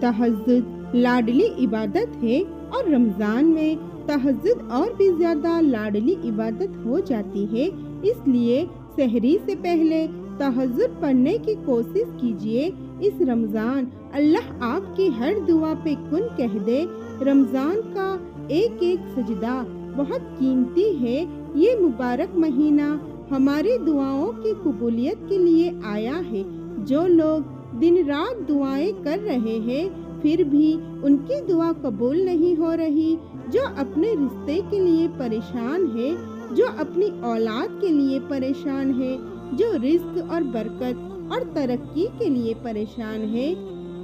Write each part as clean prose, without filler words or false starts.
तहज्जुद लाडली इबादत है और रमज़ान में तहज्जुद और भी ज़्यादा लाडली इबादत हो जाती है। इसलिए सहरी से पहले तहज्जुद पढ़ने की कोशिश कीजिए। इस रमज़ान अल्लाह आपकी हर दुआ पे कुन कह दे। रमज़ान का एक एक सजदा बहुत कीमती है। ये मुबारक महीना हमारी दुआओं की कबूलियत के लिए आया है। जो लोग दिन रात दुआएं कर रहे हैं फिर भी उनकी दुआ कबूल नहीं हो रही, जो अपने रिश्ते के लिए परेशान है, जो अपनी औलाद के लिए परेशान है, जो रिस्क और बरकत और तरक्की के लिए परेशान है,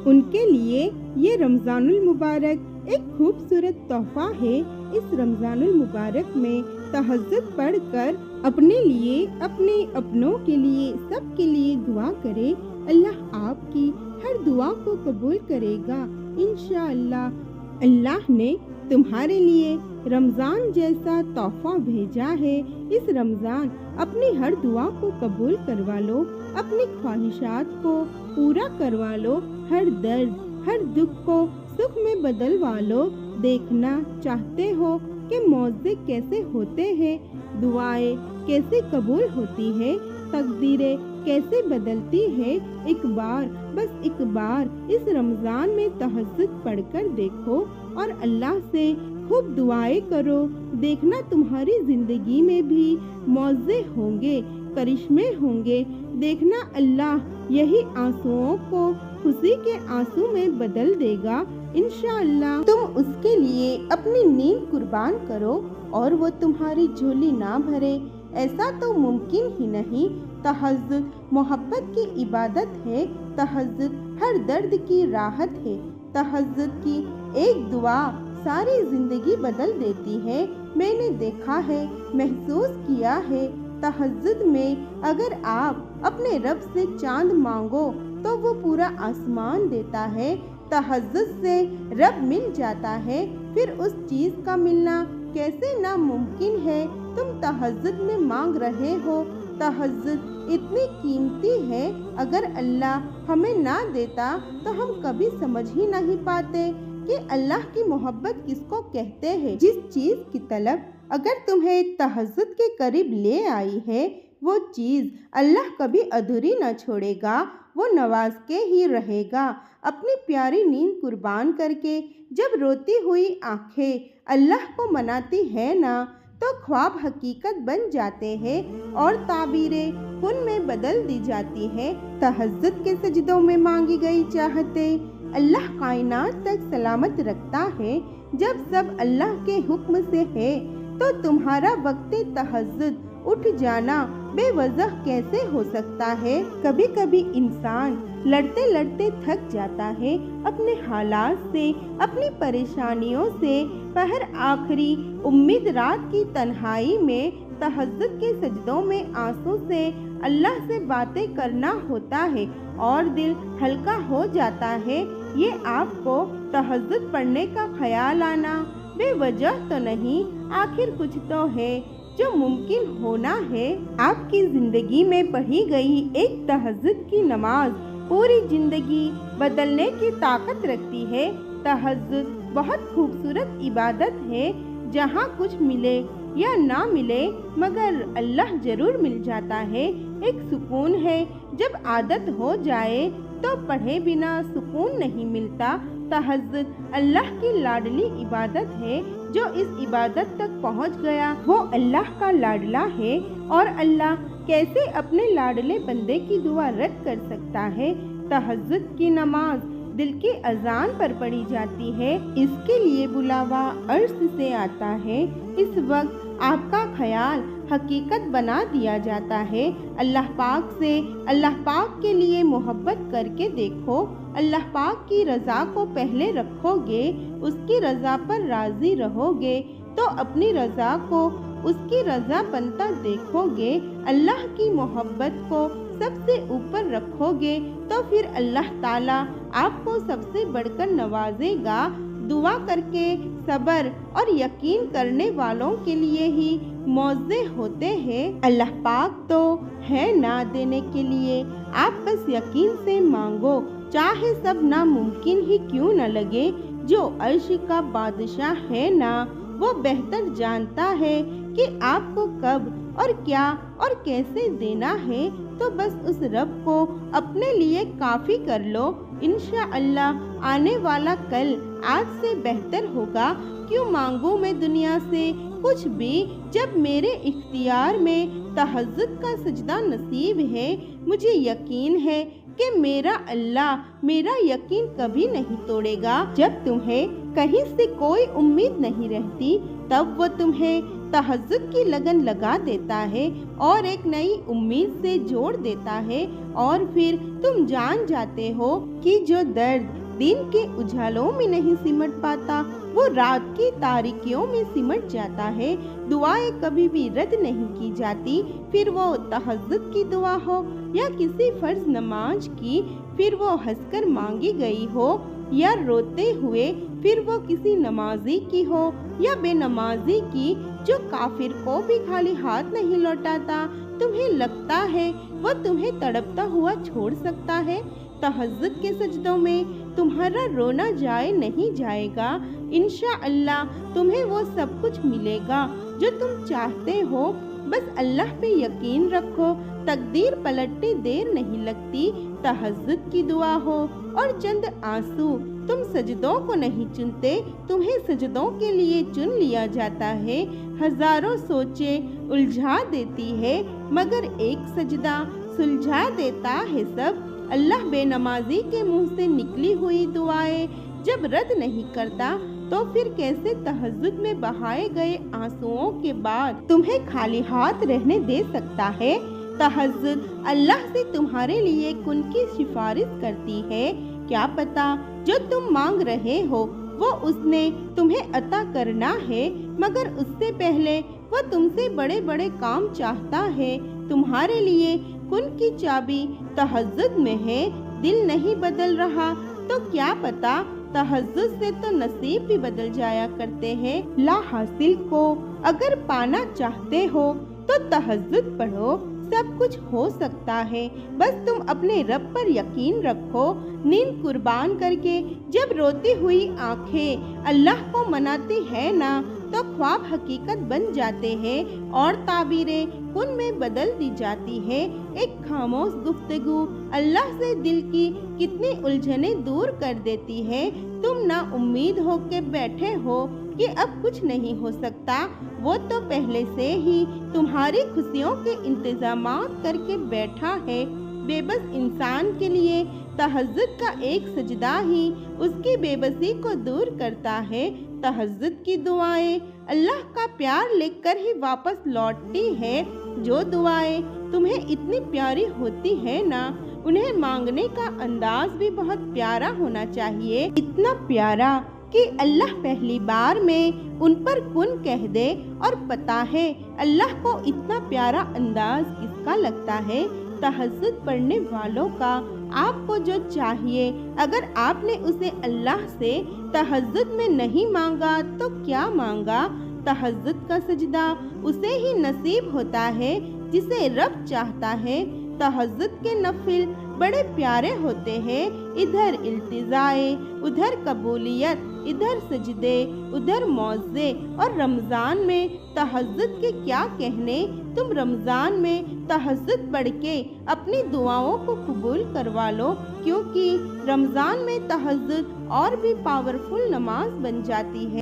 उनके लिए ये रमज़ानुल मुबारक एक खूबसूरत तोहफा है। इस रमज़ानुल मुबारक में तहज्जुद पढ़कर अपने लिए, अपने अपनों के लिए, सब के लिए दुआ करें। अल्लाह आपकी हर दुआ को कबूल करेगा इंशाअल्लाह। अल्लाह ने तुम्हारे लिए रमज़ान जैसा तोहफा भेजा है। इस रमज़ान अपनी हर दुआ को कबूल करवा लो, अपनी ख्वाहिशात को पूरा करवा लो, हर दर्द, हर दुख को सुख में बदलवा लो। देखना चाहते हो कि मौज़े कैसे होते हैं, दुआएं कैसे कबूल होती है, तकदीरें कैसे बदलती है। एक बार, बस एक बार इस रमज़ान में तहज्जुद पढ़कर देखो और अल्लाह से खूब दुआएं करो। देखना तुम्हारी ज़िंदगी में भी मौज़े होंगे, करिश्मे होंगे। देखना अल्लाह यही आंसुओं को खुशी के आंसू में बदल देगा इंशाअल्लाह। तुम उसके लिए अपनी नींद कुर्बान करो और वो तुम्हारी झोली ना भरे, ऐसा तो मुमकिन ही नहीं। तहज्जुद मोहब्बत की इबादत है। तहज्जुद हर दर्द की राहत है। तहज्जुद की एक दुआ सारी जिंदगी बदल देती है। मैंने देखा है, महसूस किया है। तहज्जुद में अगर आप अपने रब से चांद मांगो तो वो पूरा आसमान देता है। तहज्जुद से रब मिल जाता है, फिर उस चीज़ का मिलना कैसे नामुमकिन है। तुम तहज्जुद में मांग रहे हो। तहज्जुद इतनी कीमती है, अगर अल्लाह हमें ना देता तो हम कभी समझ ही नहीं पाते कि अल्लाह की मोहब्बत किसको कहते हैं। जिस चीज़ की तलब अगर तुम्हें तहज्जुद के करीब ले आई है, वो चीज़ अल्लाह कभी अधूरी न छोड़ेगा, वो नवाज के ही रहेगा। अपनी प्यारी नींद कुर्बान करके जब रोती हुई आंखें अल्लाह को मनाती है ना, तो ख्वाब हकीकत बन जाते हैं और ताबीरें कुन में बदल दी जाती है। तहज्जुद के सजदों में मांगी गई चाहतें अल्लाह कायनात तक सलामत रखता है। जब सब अल्लाह के हुक्म से है तो तुम्हारा वक्त तहज्जुद उठ जाना बेवजह कैसे हो सकता है। कभी कभी इंसान लड़ते लड़ते थक जाता है अपने हालात से, अपनी परेशानियों से। पहर आखिरी उम्मीद रात की तन्हाई में तहज्जुद के सजदों में आंसू से अल्लाह से बातें करना होता है और दिल हल्का हो जाता है। ये आपको तहज्जुद पढ़ने का ख्याल आना बेवजह तो नहीं, आखिर कुछ तो है जो मुमकिन होना है। आपकी ज़िंदगी में पढ़ी गई एक तहज्जुद की नमाज पूरी ज़िंदगी बदलने की ताकत रखती है। तहज्जुद बहुत खूबसूरत इबादत है, जहाँ कुछ मिले या ना मिले मगर अल्लाह ज़रूर मिल जाता है। एक सुकून है, जब आदत हो जाए तो पढ़े बिना सुकून नहीं मिलता। तहज्जुद अल्लाह की लाडली इबादत है। जो इस इबादत तक पहुंच गया वो अल्लाह का लाडला है, और अल्लाह कैसे अपने लाडले बंदे की दुआ रद्द कर सकता है। तहज्जुद की नमाज दिल की अजान पर पढ़ी जाती है। इसके लिए बुलावा अर्श से आता है। इस वक्त आपका ख्याल हकीकत बना दिया जाता है। अल्लाह पाक से अल्लाह पाक के लिए मोहब्बत करके देखो। अल्लाह पाक की रज़ा को पहले रखोगे, उसकी रज़ा पर राज़ी रहोगे तो अपनी रज़ा को उसकी रज़ा बनता देखोगे। अल्लाह की मोहब्बत को सबसे ऊपर रखोगे तो फिर अल्लाह ताला आपको सबसे बढ़कर नवाजेगा। दुआ करके सब्र और यकीन करने वालों के लिए ही मौज़े होते हैं। अल्लाह पाक तो है ना देने के लिए, आप बस यकीन से मांगो। चाहे सब नामुमकिन ही क्यों न लगे। जो अर्श का बादशाह है ना, वो बेहतर जानता है कि आपको कब और क्या और कैसे देना है। तो बस उस रब को अपने लिए काफ़ी कर लो। इंशाअल्लाह आने वाला कल आज से बेहतर होगा। क्यों मांगूं मैं दुनिया से कुछ भी, जब मेरे इख्तियार में तहज्जुद का सजदा नसीब है। मुझे यकीन है कि मेरा अल्लाह मेरा यकीन कभी नहीं तोड़ेगा। जब तुम्हें कहीं से कोई उम्मीद नहीं रहती, तब वो तुम्हें तहज्जुद की लगन लगा देता है और एक नई उम्मीद से जोड़ देता है। और फिर तुम जान जाते हो कि जो दर्द दिन के उजालों में नहीं सिमट पाता, वो रात की तारीकियों में सिमट जाता है। दुआएं कभी भी रद्द नहीं की जाती, फिर वो तहज्जुद की दुआ हो या किसी फर्ज नमाज की, फिर वो हंसकर मांगी गई हो या रोते हुए, फिर वो किसी नमाजी की हो या बेनमाजी की, जो काफिर को भी खाली हाथ नहीं लौटाता। तुम्हें लगता है वो तुम्हें तड़पता हुआ छोड़ सकता है? तहज्जुद के सजदों में तुम्हारा रोना जाए नहीं जाएगा। इंशाअल्लाह तुम्हें वो सब कुछ मिलेगा जो तुम चाहते हो। बस अल्लाह पे यकीन रखो, तकदीर पलटने देर नहीं लगती। तहज्जुद की दुआ हो और चंद आंसू, तुम सजदों को नहीं चुनते, तुम्हें सजदों के लिए चुन लिया जाता है। हजारों सोचें उलझा देती है, मगर एक सजदा सुलझा देता है सब। अल्लाह बेनमाजी के मुंह से निकली हुई दुआएं जब रद्द नहीं करता, तो फिर कैसे तहज्जुद में बहाए गए आंसुओं के बाद तुम्हें खाली हाथ रहने दे सकता है? तहज्जुद अल्लाह से तुम्हारे लिए कुन की सिफारिश करती है। क्या पता जो तुम मांग रहे हो वो उसने तुम्हें अता करना है, मगर उससे पहले वो तुमसे बड़े बड़े काम चाहता है। तुम्हारे लिए कुन की चाबी तहज्जुद में है। दिल नहीं बदल रहा तो क्या पता तहज्जुद से तो नसीब भी बदल जाया करते हैं। ला हासिल को अगर पाना चाहते हो तो तहज्जुद पढ़ो, सब कुछ हो सकता है। बस तुम अपने रब पर यकीन रखो। नींद कुर्बान करके जब रोती हुई आंखें अल्लाह को मनाती है ना, तो ख्वाब हकीकत बन जाते हैं और ताबीरें कुन में बदल दी जाती है। एक खामोश गुफ्तगू अल्लाह से दिल की कितनी उलझने दूर कर देती है। तुम ना उम्मीद होके बैठे हो कि अब कुछ नहीं हो सकता, वो तो पहले से ही तुम्हारी खुशियों के इंतजामात करके बैठा है। बेबस इंसान के लिए तहज्जुद का एक सजदा ही उसकी बेबसी को दूर करता है। तहज्जुद की दुआएं अल्लाह का प्यार लेकर ही वापस लौटती है। जो दुआएं तुम्हें इतनी प्यारी होती है ना, उन्हें मांगने का अंदाज भी बहुत प्यारा होना चाहिए। इतना प्यारा कि अल्लाह पहली बार में उन पर कुन कह दे। और पता है अल्लाह को इतना प्यारा अंदाज किसका लगता है? तहज्जुद पढ़ने वालों का। आपको जो चाहिए, अगर आपने उसे अल्लाह से तहज्जुद में नहीं मांगा तो क्या मांगा? तहज्जुद का सजदा उसे ही नसीब होता है जिसे रब चाहता है। तहज्जुद के नफिल बड़े प्यारे होते हैं। इधर इल्तिजाए, उधर कबूलियत, इधर सजदे, उधर मौज़े। और रमज़ान में तहज्जुद के क्या कहने। तुम रमज़ान में तहज्जुद पढ़ के अपनी दुआओं को कबूल करवा लो, क्योंकि रमज़ान में तहज्जुद और भी पावरफुल नमाज बन जाती है।